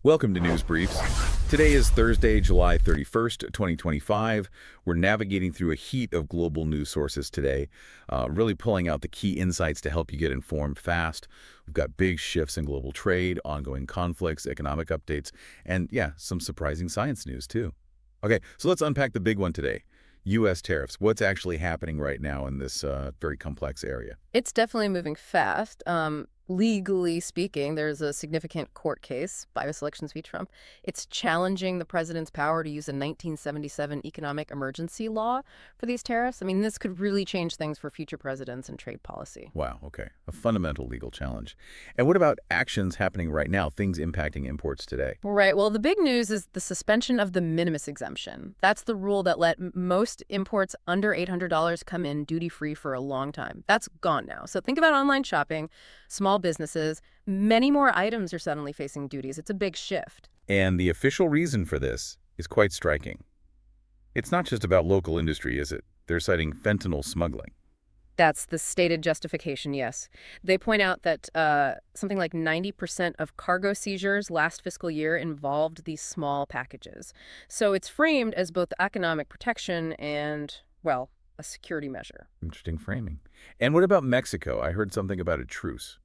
Welcome to News Briefs. Today is Thursday, July 31st, 2025. We're navigating through a heat of global news sources today, really pulling out the key insights to help you get informed fast. We've got big shifts in global trade, ongoing conflicts, economic updates, and yeah, some surprising science news too. Okay, so let's unpack the big one today. U.S. tariffs. What's actually happening right now in this very complex area? It's definitely moving fast. Legally speaking, there's a significant court case by this election speech Trump. It's challenging the president's power to use a 1977 economic emergency law for these tariffs. I mean, this could really change things for future presidents and trade policy. Wow, okay. A fundamental legal challenge. And what about actions happening right now, things impacting imports today? Right. Well, the big news is the suspension of the Minimis exemption. That's the rule that let most imports under $800 come in duty-free for a long time. That's gone now. So think about online shopping, small businesses. Many more items are suddenly facing duties. It's a big shift. And the official reason for this is quite striking. It's not just about local industry, is it? They're citing fentanyl smuggling. That's the stated justification, yes. They point out that something like 90% of cargo seizures last fiscal year involved these small packages. So it's framed as both economic protection and, well, a security measure. Interesting framing. And what about Mexico? I heard something about a truce.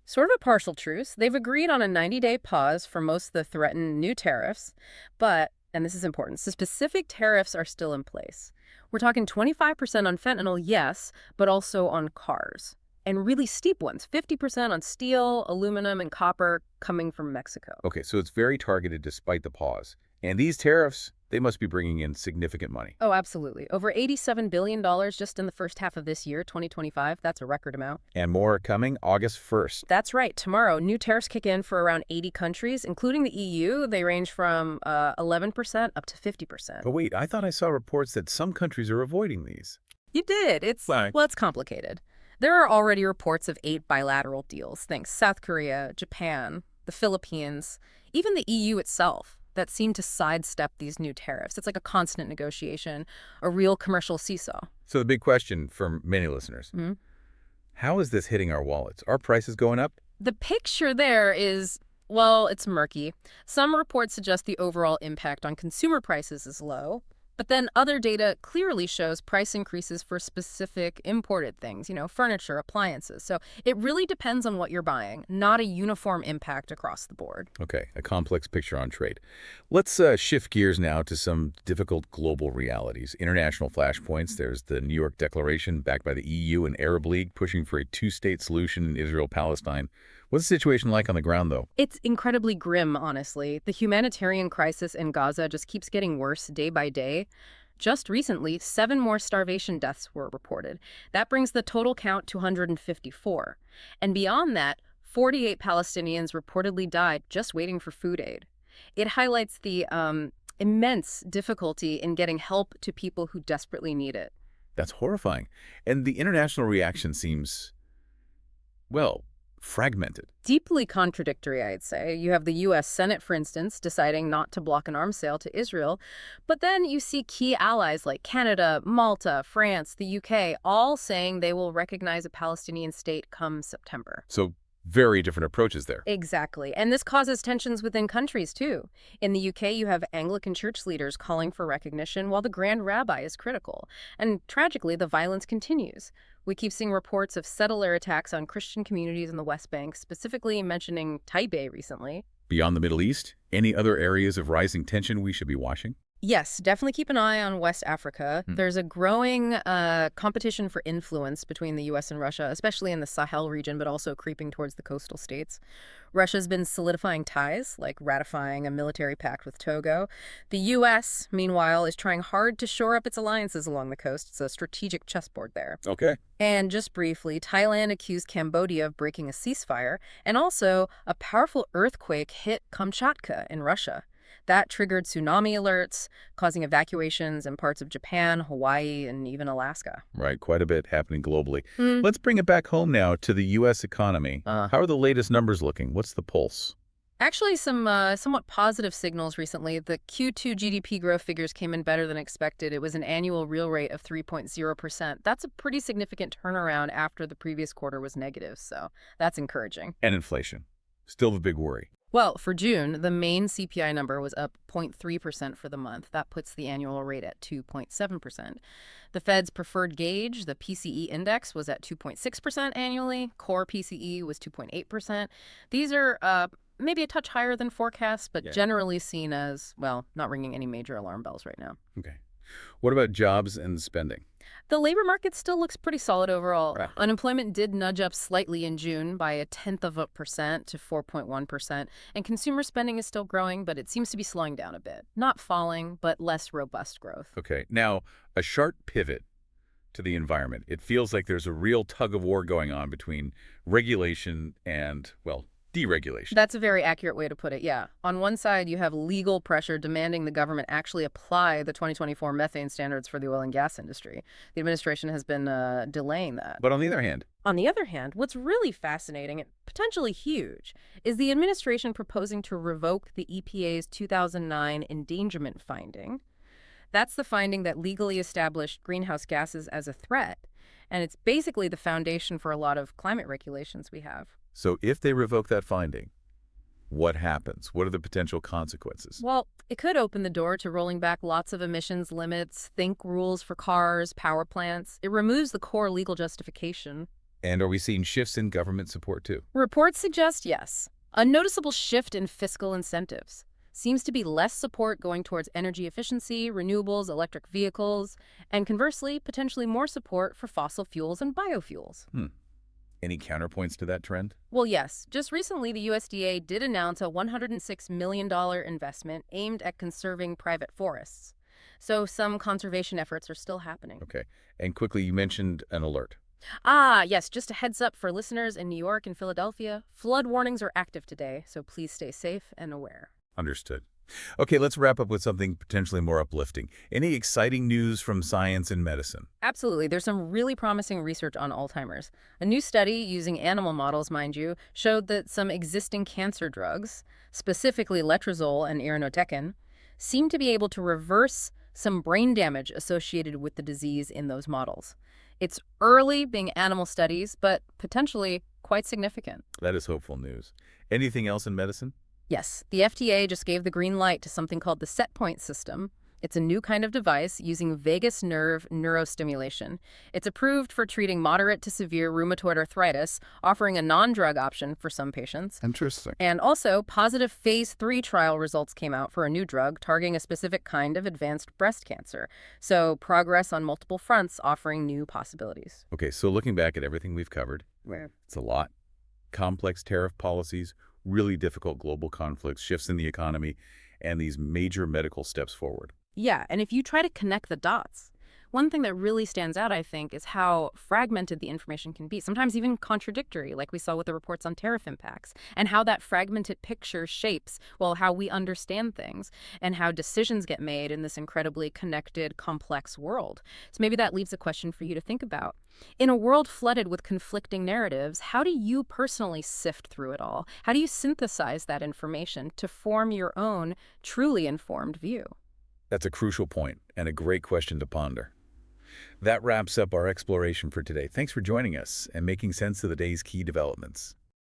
Sort of a partial truce. They've agreed on a 90-day pause for most of the threatened new tariffs, but, and this is important, so specific tariffs are still in place. We're talking 25% on fentanyl, yes, but also on cars. And really steep ones, 50% on steel, aluminum, and copper coming from Mexico. Okay, so it's very targeted despite the pause. And these tariffs, they must be bringing in significant money. Oh, absolutely. Over $87 billion just in the first half of this year, 2025. That's a record amount. And more are coming August 1st. That's right. Tomorrow, new tariffs kick in for around 80 countries, including the EU. They range from 11% up to 50%. But wait, I thought I saw reports that some countries are avoiding these. You did. Why? Well, it's complicated. There are already reports of 8 bilateral deals. Think South Korea, Japan, the Philippines, even the EU itself, that seem to sidestep these new tariffs. It's like a constant negotiation, a real commercial seesaw. So the big question for many listeners, how is this hitting our wallets? Are prices going up? The picture there is, well, it's murky. Some reports suggest the overall impact on consumer prices is low, but then other data clearly shows price increases for specific imported things, furniture, appliances. So it really depends on what you're buying, not a uniform impact across the board. Okay, a complex picture on trade. Let's shift gears now to some difficult global realities. International flashpoints. There's the New York Declaration backed by the EU and Arab League pushing for a two-state solution in Israel-Palestine. What's the situation like on the ground, though? It's incredibly grim, honestly. The humanitarian crisis in Gaza just keeps getting worse day by day. Just recently, 7 more starvation deaths were reported. That brings the total count to 154. And beyond that, 48 Palestinians reportedly died just waiting for food aid. It highlights the immense difficulty in getting help to people who desperately need it. That's horrifying. And the international reaction seems, well, fragmented. Deeply contradictory, I'd say. You have the U.S. Senate, for instance, deciding not to block an arms sale to Israel. But then you see key allies like Canada, Malta, France, the U.K., all saying they will recognize a Palestinian state come September. So very different approaches there. Exactly. And this causes tensions within countries, too. In the UK, you have Anglican church leaders calling for recognition, while the Grand Rabbi is critical. And tragically, the violence continues. We keep seeing reports of settler attacks on Christian communities in the West Bank, specifically mentioning Taipei recently. Beyond the Middle East, any other areas of rising tension we should be watching? Yes, definitely keep an eye on West Africa. There's a growing competition for influence between the U.S. and Russia, especially in the Sahel region, but also creeping towards the coastal states. Russia's been solidifying ties, like ratifying a military pact with Togo. The U.S., meanwhile, is trying hard to shore up its alliances along the coast. It's a strategic chessboard there. Okay. And just briefly, Thailand accused Cambodia of breaking a ceasefire, and also a powerful earthquake hit Kamchatka in Russia. That triggered tsunami alerts, causing evacuations in parts of Japan, Hawaii, and even Alaska. Right, quite a bit happening globally. Let's bring it back home now to the U.S. economy. How are the latest numbers looking? What's the pulse? Actually, some somewhat positive signals recently. The Q2 GDP growth figures came in better than expected. It was an annual real rate of 3.0%. That's a pretty significant turnaround after the previous quarter was negative, so that's encouraging. And inflation. Still the big worry. Well, for June, the main CPI number was up 0.3% for the month. That puts the annual rate at 2.7%. The Fed's preferred gauge, the PCE index, was at 2.6% annually. Core PCE was 2.8%. These are maybe a touch higher than forecast, but generally seen as, well, not ringing any major alarm bells right now. Okay. What about jobs and spending? The labor market still looks pretty solid overall. Right. Unemployment did nudge up slightly in June by 0.1% to 4.1%, and consumer spending is still growing, but it seems to be slowing down a bit. Not falling, but less robust growth. Okay. Now, a sharp pivot to the environment. It feels like there's a real tug-of-war going on between regulation and, well, deregulation. That's a very accurate way to put it, yeah. On one side, you have legal pressure demanding the government actually apply the 2024 methane standards for the oil and gas industry. The administration has been delaying that. But on the other hand, What's really fascinating and potentially huge is the administration proposing to revoke the EPA's 2009 endangerment finding. That's the finding that legally established greenhouse gases as a threat, and it's basically the foundation for a lot of climate regulations we have. so if they revoke that finding, what happens? What are the potential consequences? Well, it could open the door to rolling back lots of emissions limits, think rules for cars, power plants. It removes the core legal justification. And are we seeing shifts in government support too? Reports suggest yes. A noticeable shift in fiscal incentives. Seems to be less support going towards energy efficiency, renewables, electric vehicles, and conversely, potentially more support for fossil fuels and biofuels. Any counterpoints to that trend? Well, yes. Just recently, the USDA did announce a $106 million investment aimed at conserving private forests. So some conservation efforts are still happening. Okay. And quickly, you mentioned an alert. Yes, just a heads up for listeners in New York and Philadelphia. Flood warnings are active today, so please stay safe and aware. Understood. Okay, let's wrap up with something potentially more uplifting. Any exciting news from science and medicine? Absolutely. There's some really promising research on Alzheimer's. A new study using animal models, mind you, showed that some existing cancer drugs, specifically letrozole and irinotecan, seem to be able to reverse some brain damage associated with the disease in those models. It's early, being animal studies, but potentially quite significant. That is hopeful news. Anything else in medicine? Yes, the FDA just gave the green light to something called the set point system. It's a new kind of device using vagus nerve neurostimulation. It's approved for treating moderate to severe rheumatoid arthritis, offering a non-drug option for some patients. Interesting. And also, positive phase 3 trial results came out for a new drug targeting a specific kind of advanced breast cancer. So progress on multiple fronts offering new possibilities. Okay, so looking back at everything we've covered, Where? it's a lot. Complex tariff policies, really difficult global conflicts, shifts in the economy, and these major medical steps forward. Yeah, and if you try to connect the dots, one thing that really stands out, I think, is how fragmented the information can be, sometimes even contradictory, like we saw with the reports on tariff impacts, and how that fragmented picture shapes, well, how we understand things and how decisions get made in this incredibly connected, complex world. So maybe that leaves a question for you to think about. In a world flooded with conflicting narratives, how do you personally sift through it all? How do you synthesize that information to form your own truly informed view? That's a crucial point and a great question to ponder. That wraps up our exploration for today. Thanks for joining us and making sense of the day's key developments.